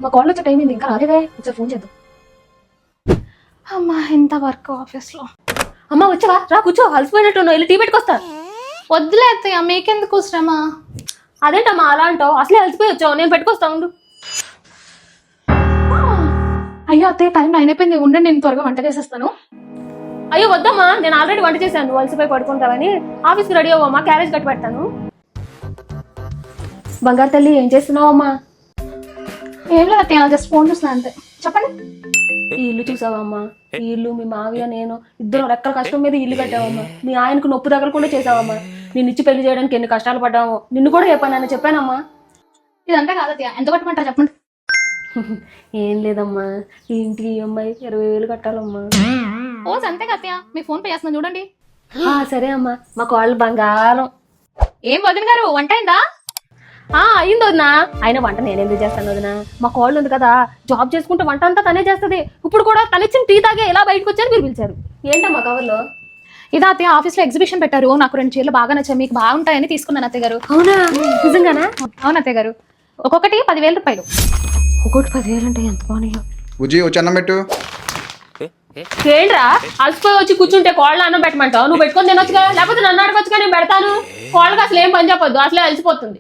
మా కాల్ వచ్చే టైం అయింది ఇంకా రాలేదే ఒకసారి ఫోన్ చేద్దాం. అమ్మా ఎంత వర్క్ ఆఫీస్లో. అమ్మ వచ్చావా రా కూర్చో అలసిపోయినట్టు వెళ్ళి టీ పెట్టుకొస్తా. వద్దులే అత్తయ్య మీకెందుకు శ్రమ. అదేంటమ్మా అలా అంటావు అసలే అలసిపోయి వచ్చావు నేను పెట్టుకొస్తా ఉండు. అయ్యో అత్తయ్య టైం 9 అయిపోయింది ఉండండి నేను త్వరగా వంట చేసేస్తాను. అయ్యో వద్దమ్మా నేను ఆల్రెడీ వంట చేశాను నువ్వు అలసిపోయి పడుకుంటావని. ఆఫీస్కి రెడీ అవ్వమ్మా క్యారేజ్ కట్టి పెడతాను. బంగారు తల్లి ఏం చేస్తున్నావు అమ్మా? ఏం లేదు అత్తయ్య జస్ట్ ఫోన్ చూస్తున్నాను అంతే. చెప్పండి. ఈ ఇల్లు చూసావమ్మా? ఈ ఇల్లు మీ మావయ్య నేను ఇద్దరు రెక్కల కష్టం మీద ఇల్లు కట్టావమ్మా. మీ ఆయనకు నొప్పు తగలకుండా చేసావమ్మా. నేను ఇచ్చి పెళ్లి చేయడానికి ఎన్ని కష్టాలు పడ్డామో నిన్ను కూడా చెప్పానని చెప్పానమ్మా. ఇదంతా కాదు అత్తయ్య ఎంత కట్టమంటారు చెప్పండి. ఏం లేదమ్మా ఈ ఇంటికి ఈఎంఐ 20,000 కట్టాలమ్మా. ఓ అంతే అత్తయ్య మీ ఫోన్ పే చేస్తున్నాను చూడండి. సరే అమ్మా మా కాళ్ళు బంగారం. ఏం వదిన గారు వంట అయిందా? అయింది వదినా. అయినా వంట నేను ఎందుకు చేస్తాను వదినా? మా కాళ్ళు ఉంది కదా జాబ్ చేసుకుంటే వంట అంతా తనే చేస్తుంది. ఇప్పుడు కూడా తనిచ్చిన టీ తాగే ఎలా బయటకు వచ్చారు మీరు పిలిచారు. ఏంటమ్మా కవర్లో? ఇదా అత్తయ్య ఆఫీస్లో ఎగ్జిబిషన్ పెట్టారు నాకు 2 చీరలు బాగా నచ్చాయి మీకు బాగుంటాయని తీసుకున్నాను అత్తయ్య గారు. అవునా నిజంగానా? అవును అత్తయ్య గారు ఒక్కొక్కటి 10,000 రూపాయలు. ఒకటి 10,000 అంటే ఎంత బాగున్నాయో. బుజ్జి వచ్చి అన్నం పెట్టు. ఏంట్రా అలసిపోయి వచ్చి కూర్చుంటే కోళ్ళ అన్నం పెట్టమంటావు? నువ్వు పెట్టుకొని తినొచ్చుగా లేకపోతే నన్ను అడగొచ్చుగా నేను పెడతాను. కోళ్ళకి అసలు ఏం పని చెప్పొద్దు అసలే అలసిపోతుంది.